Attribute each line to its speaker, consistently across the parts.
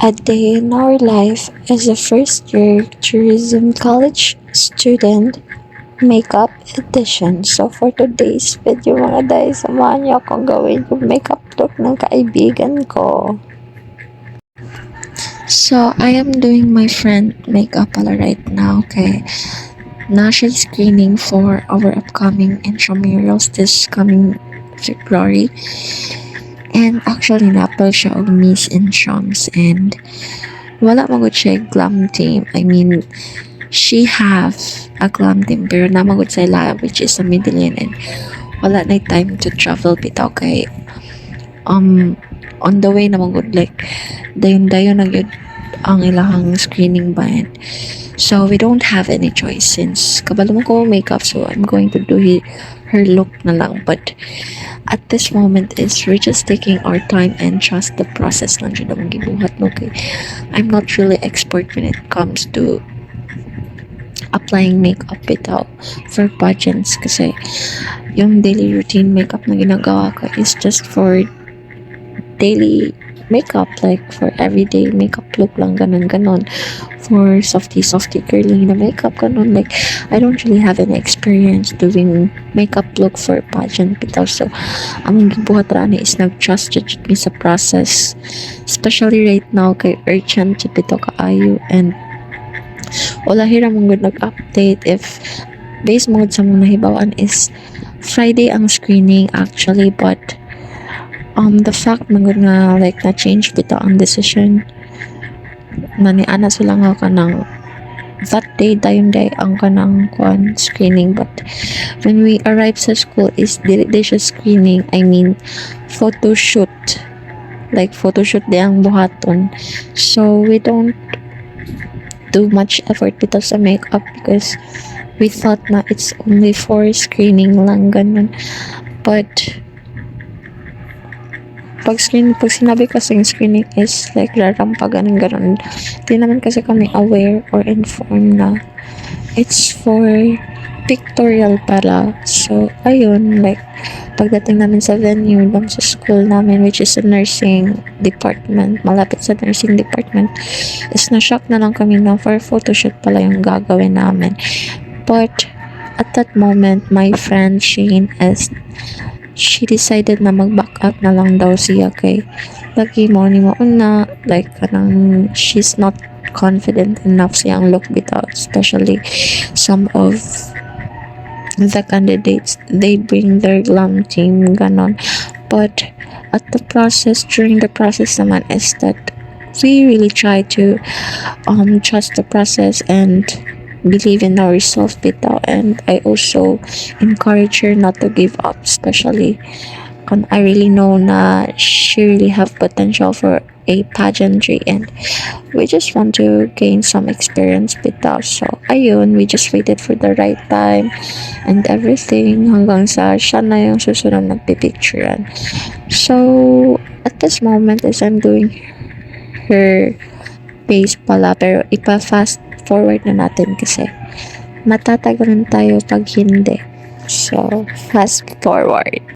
Speaker 1: A day in our life as a first year tourism college student makeup edition. So for today's video mga day, samahan niyo akong gawin yung makeup look ng kaibigan ko. So I am doing my friend makeup pala right now. Okay. National screening for our upcoming intramurals this coming February. And actually, napal siya og Miss Intrams. And wala magod siya glam team. I mean, she have a glam team pero namagod sa ila which is a Medellin and wala na time to travel bitaw kay on the way naman good like dayon na gyud ang ilahang screening band. So we don't have any choice since kabalo mo ko makeup, so I'm going to do her look na lang. But at this moment is we're just taking our time and trust the process lang siya namang gibuhat no kay I'm not really expert when it comes to applying makeup bitaw for pageants kasi yung daily routine makeup na ginagawa ko is just for daily makeup, like for everyday makeup look lang, ganon for softy curly na makeup, ganon. Like I don't really have any experience doing makeup look for pageant bitaw, so ang gibuhat rani is nag-trust jud me sa process, especially right now kay urgent jud bitaw kaayo and wala hira mong good nag-update if based mo sa mga nahibawan is Friday ang screening actually, but the fact man gud nga like na change bitaw ang decision na ni ana sila nga kanang that day dayon day ang kanang kwan screening, but when we arrive sa school is dili siya screening, I mean photo shoot, like photo shoot di ang buhaton, so we don't do much effort bitaw sa makeup because we thought na it's only for screening lang ganon. But pag sinabi kasing screening is like rarampagan ng ganun, di naman kasi kami aware or informed na it's for pictorial pala. So ayun, like pagdating namin sa venue lang sa school namin which is a nursing department, malapit sa nursing department, is na-shock na lang kami na for photoshoot pala yung gagawin namin. But at that moment, my friend Shane she decided na mag-back up na lang daw siya kay lagi mo ni na like kanang she's not confident enough siyang look bitaw, especially some of the candidates they bring their glam team ganon. But at the process, during the process naman is that we really try to trust the process and believe in ourselves bitaw, and I also encourage her not to give up, especially I really know na she really have potential for a pageantry and we just want to gain some experience bitaw. So ayun, we just waited for the right time and everything hanggang sa siya na yung susunod nagpipicturean. So at this moment as I'm doing her face pala, pero ipa-fast forward na natin kasi matatagalan tayo pag hindi. So, fast forward.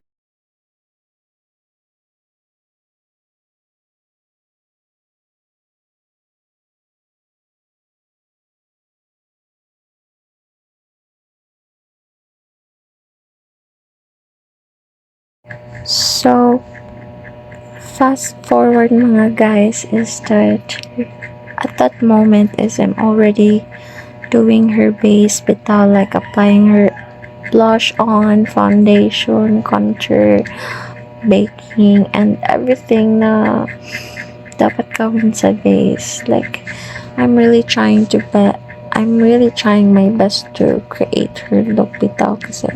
Speaker 1: So, fast forward mga guys is that at that moment is I'm already doing her base bitaw, like applying her blush on, foundation, contour, baking, and everything na dapat gawin sa base. Like I'm really trying my best to create her look bitaw kasi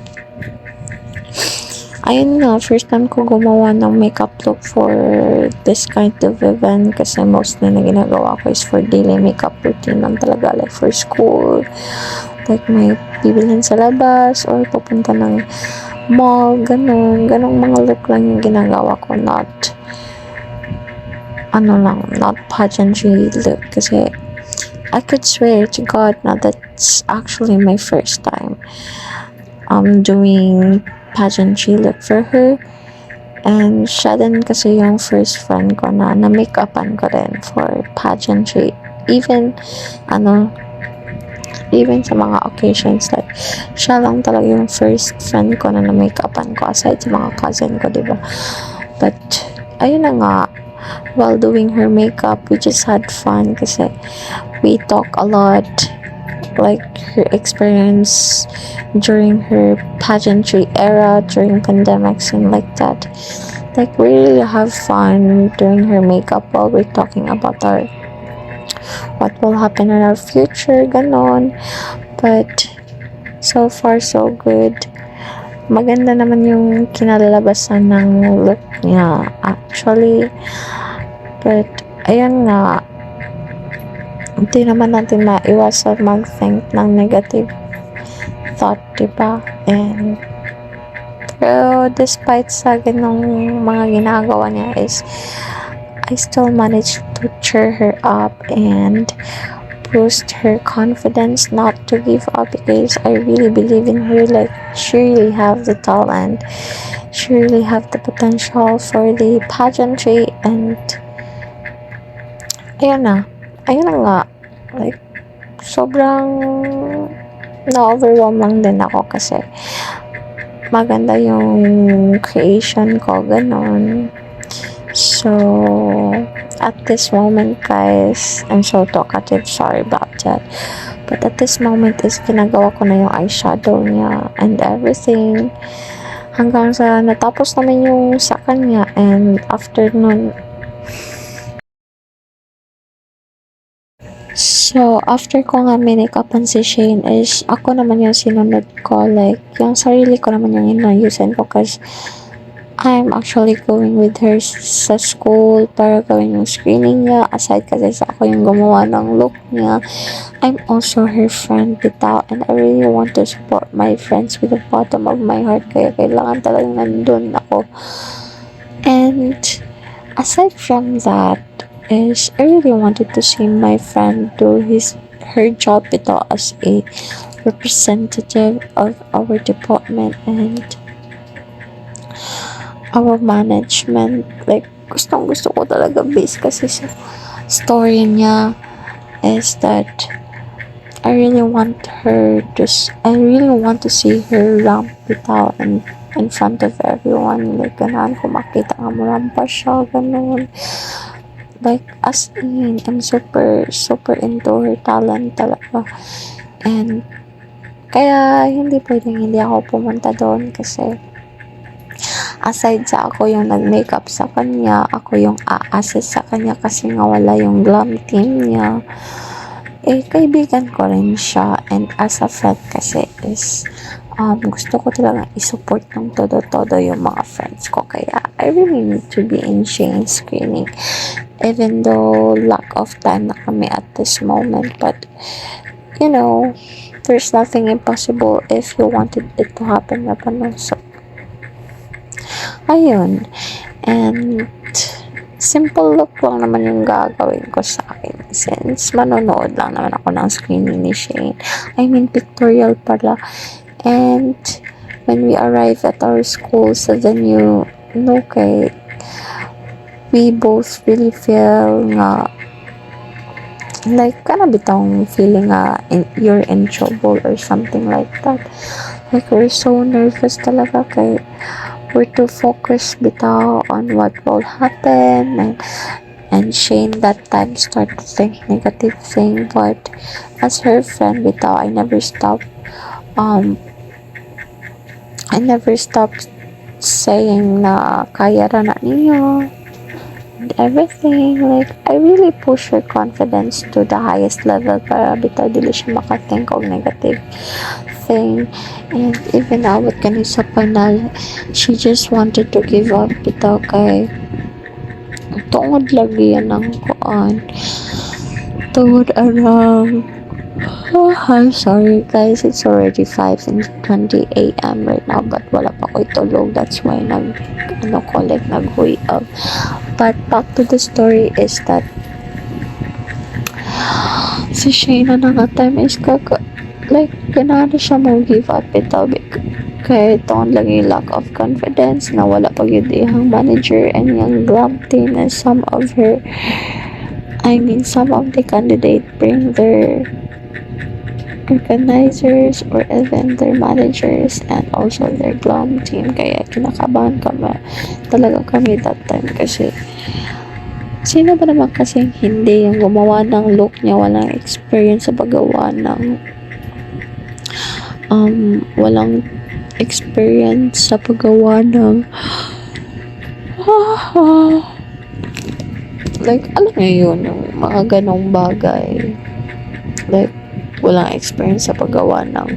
Speaker 1: ayun nga, first time ko gumawa ng makeup look for this kind of event kasi mostly na ginagawa ko is for daily makeup routine lang talaga, like for school, like may bibilhin sa labas or pupunta ng mall, ganong mga look lang yung ginagawa ko, not pageantry look kasi I could swear to God na that's actually my first time doing pageantry look for her. And siya din kasi yung first friend ko na na-make-upan ko din for pageantry. Even, ano, even sa mga occasions, like, siya lang talaga yung first friend ko na na-make-upan ko aside sa mga cousin ko, diba? But, ayun na nga, while doing her makeup, we just had fun kasi we talk a lot, like her experience during her pageantry era during pandemics and like that. Like we really have fun doing her makeup while we're talking about our what will happen in our future, ganon. But so far so good. Maganda naman yung kinalabasan ng look niya actually. But ayun nga, hindi naman natin maiwasan mag-think ng negative thought, diba? And pero despite sa ganong mga ginagawa niya is I still managed to cheer her up and boost her confidence not to give up because I really believe in her. Like she really have the talent, she really have the potential for the pageantry. And ayun na nga, like sobrang na-overwhelm lang din ako kasi maganda yung creation ko, ganon. So at this moment guys, I'm so talkative, sorry about that, but at this moment is ginagawa ko na yung eyeshadow niya and everything hanggang sa natapos naman yung sa kanya. And after nun, so, after ko nga minake-upan si Shane is ako naman yung sinunod ko. Like, yung sarili ko naman yung inayusin ko kasi I'm actually going with her sa school para gawin yung screening niya. Aside kasi sa ako yung gumawa ng look niya, I'm also her friend bitaw and I really want to support my friends with the bottom of my heart. Kaya kailangan talagang nandun ako. And aside from that, is I really wanted to see my friend do her job ito as a representative of our department and our management. Like gusto ko talaga based kasi sa story niya is that I really want to see her ramp ito and in front of everyone. Like ganahan ko makita nga mo rampa siya, ganun. Like, as in, I'm super into her talent talaga. And, kaya, hindi pwedeng hindi ako pumunta doon kasi, aside sa ako yung nag-makeup sa kanya, ako yung a-assist sa kanya kasi nga wala yung glam team niya. Eh, kaibigan ko rin siya. And as a friend kasi is, gusto ko talaga i-support ng todo-todo yung mga friends ko. Kaya, I really need to be in Shane's screening. Even though lack of time na kami at this moment. But, you know, there's nothing impossible if you wanted it to happen na pa. So, ayun. And, simple look lang naman yung gagawin ko sa akin. Since manonood lang naman ako ng screening ni Shane. I mean, pictorial pala. And, when we arrive at our school sa venue, okay, we both really feel nga like bitong feeling you're in trouble or something like that. Like we're so nervous talaga kay we're too focused bitaw on what will happen. And Shane that time started to think negative thing, but as her friend bitaw, I never stopped saying na kaya ra na niyo and everything. Like, I really push her confidence to the highest level para bitaw dili siya makathink of negative thing. And even awat kani sa panal, she just wanted to give up bitaw kay tungod lagi yan ang kuan. Tungod around I'm sorry guys, it's already 5:20 a.m. right now but wala pa ko itulog. That's why nag-huy up. But back to the story is that si Shayna na nga time is like ganaan siya mo give up ito Kaya itong lagi lack of confidence na wala pag yun ihang manager and yung glam team and some of the candidate bring their organizers or even their managers and also their glam team. Kaya kinakabahan kami talaga kami that time kasi sino ba naman kasing hindi yung gumawa ng look niya walang experience sa paggawa ng walang experience sa paggawa ng like alam niyo yun yung mga ganong bagay like walang experience sa paggawa ng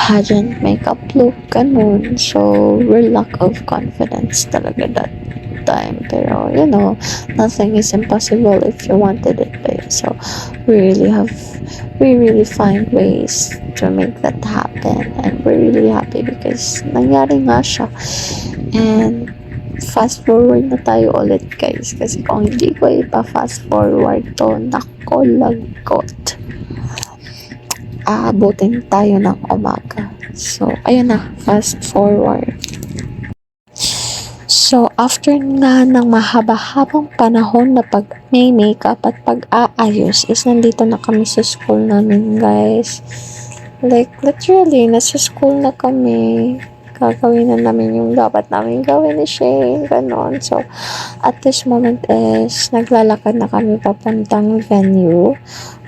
Speaker 1: pageant makeup look ganun, so we're lack of confidence talaga that time, pero you know nothing is impossible if you wanted it, babe. So we really find ways to make that happen and we're really happy because nangyari nga siya. And fast forward na tayo ulit, guys, kasi kung hindi ko ipa-fast forward to, nako lagot, aabutin tayo ng umaga. So ayun na, fast forward. So, after nga ng mahaba-habang panahon na pag-makeup at pag-aayos is nandito na kami sa school namin, guys. Like, literally, nasa school na kami. Gagawin na namin yung dapat namin gawin ni Shane, ganon. So, at this moment is naglalakad na kami papuntang venue,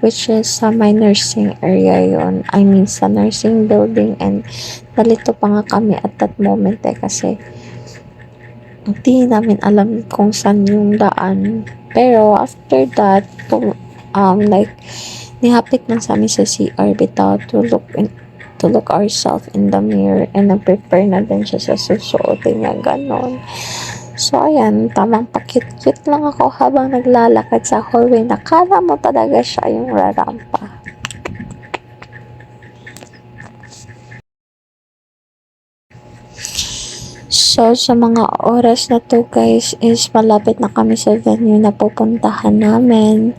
Speaker 1: which is sa my nursing area yon. I mean, sa nursing building, and nalito pa nga kami at that moment kasi hindi namin alam kung saan yung daan. Pero after that, like, nihapit lang sa amin sa CR bitaw to look ourselves in the mirror and nag-prepare na din siya sa susuotin niya, ganon. So, ayan, tamang pakit-kit lang ako habang naglalakad sa hallway. Nakala mo talaga siya yung rarampa. So, sa mga oras na to, guys, is malapit na kami sa venue na pupuntahan namin.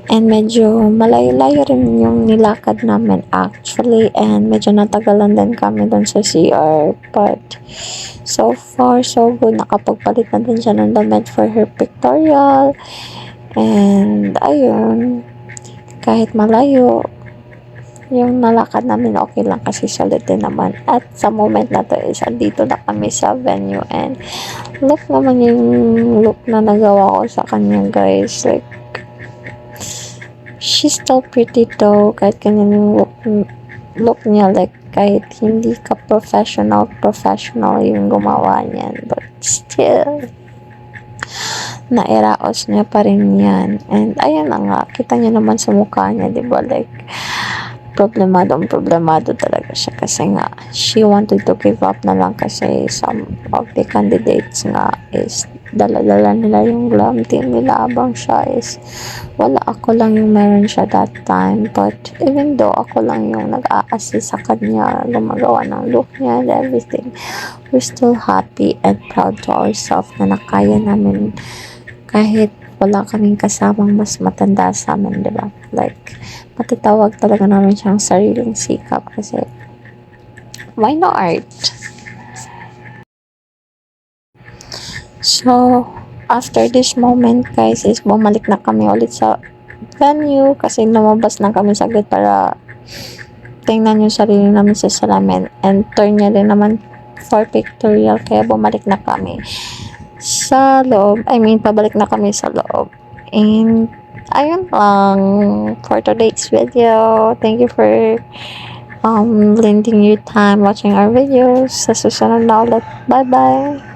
Speaker 1: And medyo malayo-layo rin yung nilakad namin actually. And medyo natagalan din kami dun sa CR. But, so far, so good. Nakapagpalit na din siya ng damit for her pictorial. And, ayun, kahit malayo, yung nalakad namin okay lang kasi solid din naman. At sa moment na to is andito na kami sa venue and look naman yung look na nagawa ko sa kanya, guys. Like, she's still pretty though kahit ganyan yung look niya, like kahit hindi ka professional yung gumawa niyan, but still nairaos niya pa rin yan. And ayan na nga, kita niya naman sa mukha niya, diba? Like, problemado talaga siya kasi nga she wanted to give up na lang kasi some of the candidates nga is dala-dala nila yung glam team nila abang siya is wala, ako lang yung meron siya that time. But even though ako lang yung nag-a-assist sa kanya gumagawa ng look niya and everything, we're still happy and proud to ourselves na nakaya namin kahit wala kaming kasamang mas matanda sa amin, diba? Like, matatawag talaga namin siyang sariling sikap kasi why not art? So, after this moment, guys, is bumalik na kami ulit sa venue kasi lumabas na kami saglit para tingnan yung sarili namin sa salamin and turn niya din naman for pictorial, kaya bumalik na kami sa loob. I mean, pabalik na kami sa loob. And ayun lang for today's video. Thank you for lending your time watching our videos. Sa susunod na ulit. Bye bye.